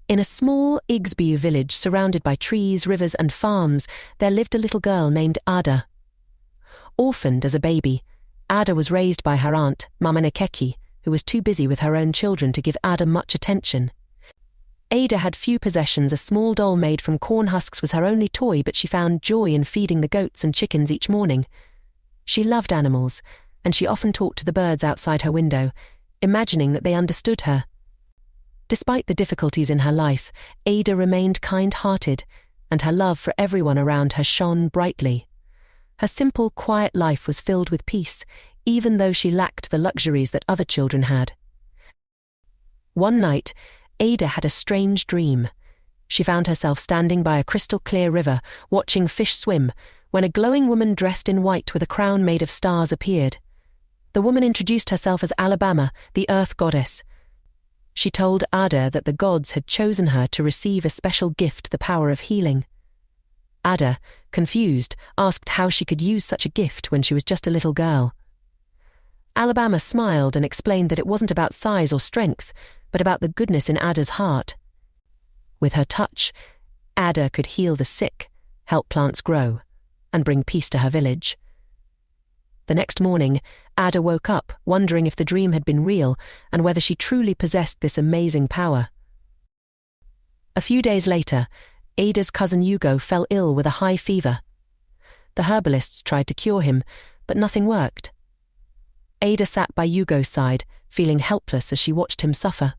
In a small Igsby village surrounded by trees, rivers and farms, there lived a little girl named Ada. Orphaned as a baby, Ada was raised by her aunt, Mama Nikeki, who was too busy with her own children to give Ada much attention. Ada had few possessions. A small doll made from corn husks was her only toy, but she found joy in feeding the goats and chickens each morning. She loved animals, and she often talked to the birds outside her window, imagining that they understood her. Despite the difficulties in her life, Ada remained kind-hearted, and her love for everyone around her shone brightly. Her simple, quiet life was filled with peace, even though she lacked the luxuries that other children had. One night, Ada had a strange dream. She found herself standing by a crystal-clear river, watching fish swim, when a glowing woman dressed in white with a crown made of stars appeared. The woman introduced herself as Alabama, the earth goddess. She told Ada that the gods had chosen her to receive a special gift, the power of healing. Ada, confused, asked how she could use such a gift when she was just a little girl. Alabama smiled and explained that it wasn't about size or strength, but about the goodness in Ada's heart. With her touch, Ada could heal the sick, help plants grow, and bring peace to her village. The next morning, Ada woke up, wondering if the dream had been real and whether she truly possessed this amazing power. A few days later, Ada's cousin Hugo fell ill with a high fever. The herbalists tried to cure him, but nothing worked. Ada sat by Hugo's side, feeling helpless as she watched him suffer.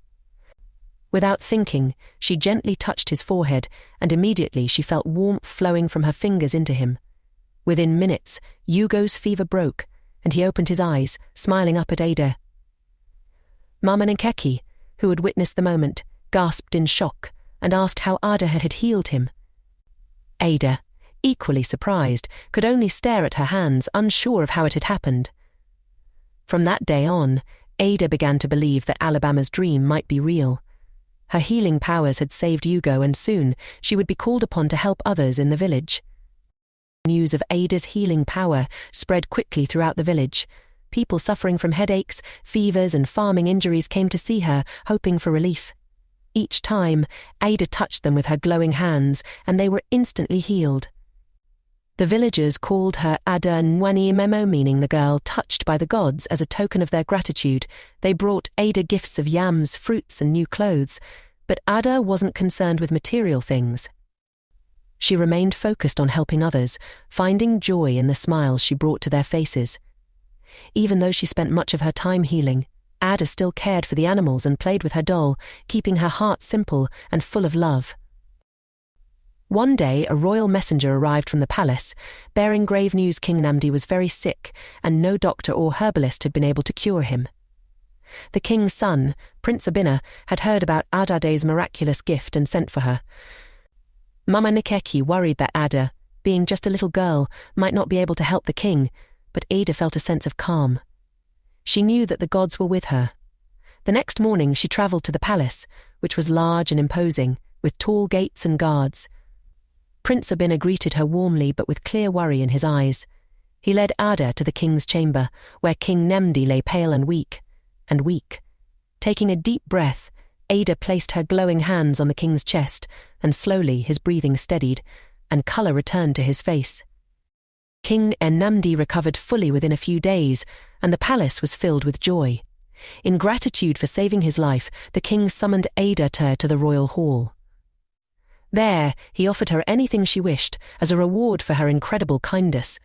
Without thinking, she gently touched his forehead, and immediately she felt warmth flowing from her fingers into him. Within minutes, Hugo's fever broke, and he opened his eyes, smiling up at Ada. Mama Nikeki, who had witnessed the moment, gasped in shock and asked how Ada had healed him. Ada, equally surprised, could only stare at her hands, unsure of how it had happened. From that day on, Ada began to believe that Alabama's dream might be real. Her healing powers had saved Hugo, and soon she would be called upon to help others in the village. News of Ada's healing power spread quickly throughout the village. People suffering from headaches, fevers and farming injuries came to see her, hoping for relief. Each time, Ada touched them with her glowing hands, and they were instantly healed. The villagers called her Ada Nwani Memo, meaning the girl touched by the gods. As a token of their gratitude, they brought Ada gifts of yams, fruits and new clothes, but Ada wasn't concerned with material things. She remained focused on helping others, finding joy in the smiles she brought to their faces. Even though she spent much of her time healing, Ada still cared for the animals and played with her doll, keeping her heart simple and full of love. One day, a royal messenger arrived from the palace, bearing grave news. King Nnamdi was very sick, and no doctor or herbalist had been able to cure him. The king's son, Prince Abina, had heard about Ada's miraculous gift and sent for her. Mama Nikeki worried that Ada, being just a little girl, might not be able to help the king, but Ada felt a sense of calm. She knew that the gods were with her. The next morning she travelled to the palace, which was large and imposing, with tall gates and guards. Prince Abina greeted her warmly but with clear worry in his eyes. He led Ada to the king's chamber, where King Nnamdi lay pale and weak. Taking a deep breath, Ada placed her glowing hands on the king's chest, and slowly his breathing steadied, and colour returned to his face. King Nnamdi recovered fully within a few days, and the palace was filled with joy. In gratitude for saving his life, the king summoned Ada to the royal hall. There, he offered her anything she wished, as a reward for her incredible kindness.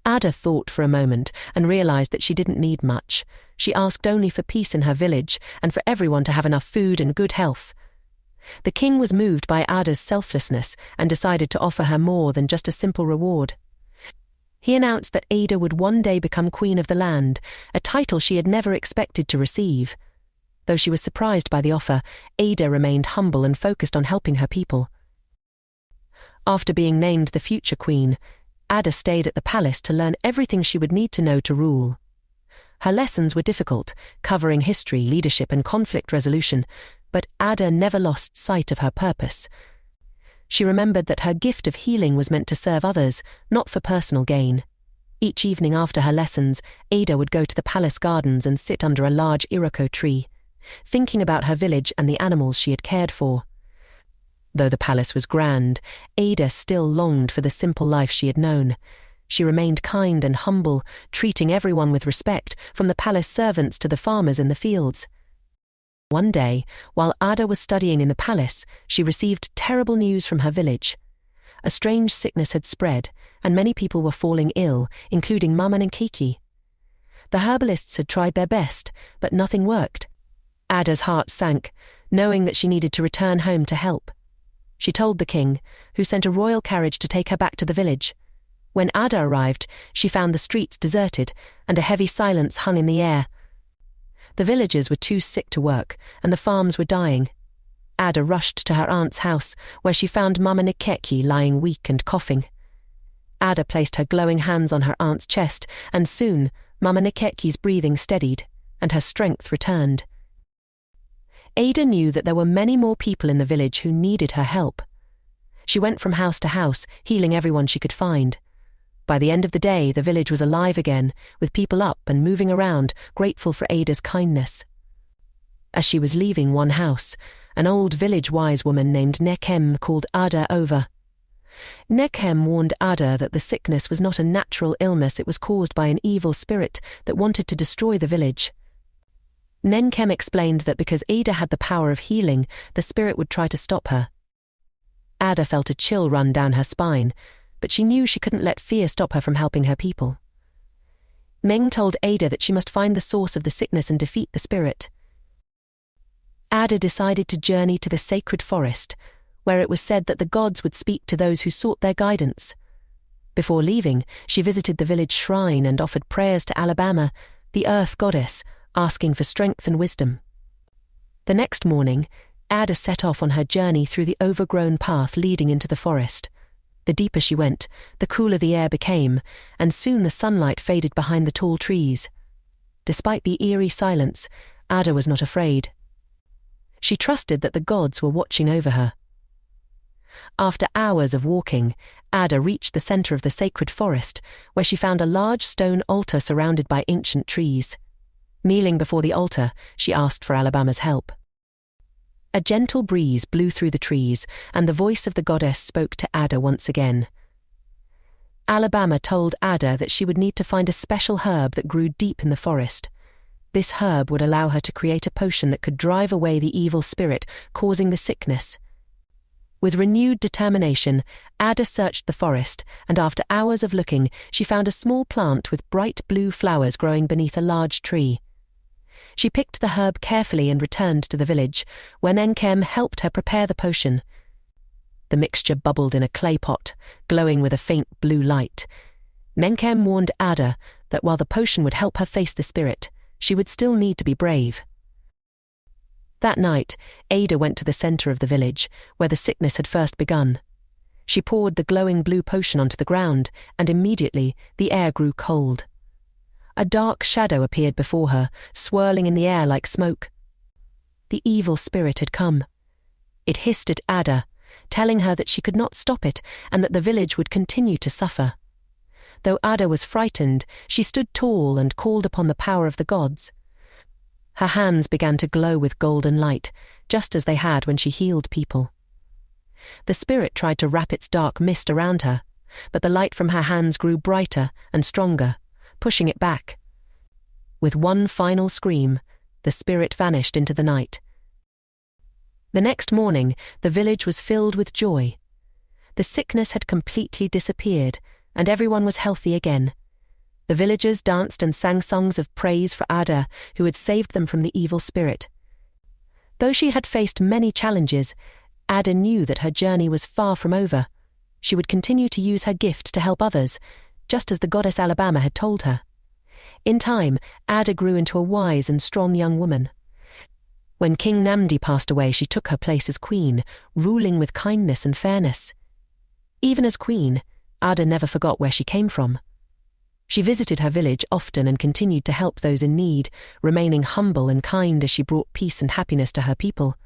Ada thought for a moment and realized that she didn't need much. She asked only for peace in her village and for everyone to have enough food and good health. The king was moved by Ada's selflessness and decided to offer her more than just a simple reward. He announced that Ada would one day become queen of the land, a title she had never expected to receive. Though she was surprised by the offer, Ada remained humble and focused on helping her people. After being named the future queen, Ada stayed at the palace to learn everything she would need to know to rule. Her lessons were difficult, covering history, leadership and conflict resolution, but Ada never lost sight of her purpose. She remembered that her gift of healing was meant to serve others, not for personal gain. Each evening after her lessons, Ada would go to the palace gardens and sit under a large iroko tree, thinking about her village and the animals she had cared for. Though the palace was grand, Ada still longed for the simple life she had known. She remained kind and humble, treating everyone with respect, from the palace servants to the farmers in the fields. One day, while Ada was studying in the palace, she received terrible news from her village. A strange sickness had spread, and many people were falling ill, including Mama and Kiki. The herbalists had tried their best, but nothing worked. Ada's heart sank, knowing that she needed to return home to help. She told the king, who sent a royal carriage to take her back to the village. When Ada arrived, she found the streets deserted, and a heavy silence hung in the air. The villagers were too sick to work, and the farms were dying. Ada rushed to her aunt's house, where she found Mama Nikeki lying weak and coughing. Ada placed her glowing hands on her aunt's chest, and soon Mama Nikeki's breathing steadied, and her strength returned. Ada knew that there were many more people in the village who needed her help. She went from house to house, healing everyone she could find. By the end of the day, the village was alive again, with people up and moving around, grateful for Ada's kindness. As she was leaving one house, an old village wise woman named Nekem called Ada over. Nekem warned Ada that the sickness was not a natural illness, it was caused by an evil spirit that wanted to destroy the village. Nekem explained that because Ada had the power of healing, the spirit would try to stop her. Ada felt a chill run down her spine, but she knew she couldn't let fear stop her from helping her people. Neng told Ada that she must find the source of the sickness and defeat the spirit. Ada decided to journey to the sacred forest, where it was said that the gods would speak to those who sought their guidance. Before leaving, she visited the village shrine and offered prayers to Alabama, the earth goddess, asking for strength and wisdom. The next morning, Ada set off on her journey through the overgrown path leading into the forest. The deeper she went, the cooler the air became, and soon the sunlight faded behind the tall trees. Despite the eerie silence, Ada was not afraid. She trusted that the gods were watching over her. After hours of walking, Ada reached the center of the sacred forest, where she found a large stone altar surrounded by ancient trees. Kneeling before the altar, she asked for Alabama's help. A gentle breeze blew through the trees, and the voice of the goddess spoke to Ada once again. Alabama told Ada that she would need to find a special herb that grew deep in the forest. This herb would allow her to create a potion that could drive away the evil spirit causing the sickness. With renewed determination, Ada searched the forest, and after hours of looking, she found a small plant with bright blue flowers growing beneath a large tree. She picked the herb carefully and returned to the village, where Nenkem helped her prepare the potion. The mixture bubbled in a clay pot, glowing with a faint blue light. Nenkem warned Ada that while the potion would help her face the spirit, she would still need to be brave. That night, Ada went to the center of the village, where the sickness had first begun. She poured the glowing blue potion onto the ground, and immediately the air grew cold. A dark shadow appeared before her, swirling in the air like smoke. The evil spirit had come. It hissed at Ada, telling her that she could not stop it and that the village would continue to suffer. Though Ada was frightened, she stood tall and called upon the power of the gods. Her hands began to glow with golden light, just as they had when she healed people. The spirit tried to wrap its dark mist around her, but the light from her hands grew brighter and stronger, pushing it back. With one final scream, the spirit vanished into the night. The next morning, the village was filled with joy. The sickness had completely disappeared, and everyone was healthy again. The villagers danced and sang songs of praise for Ada, who had saved them from the evil spirit. Though she had faced many challenges, Ada knew that her journey was far from over. She would continue to use her gift to help others, just as the goddess Alabama had told her. In time, Ada grew into a wise and strong young woman. When King Namdi passed away, she took her place as queen, ruling with kindness and fairness. Even as queen, Ada never forgot where she came from. She visited her village often and continued to help those in need, remaining humble and kind as she brought peace and happiness to her people.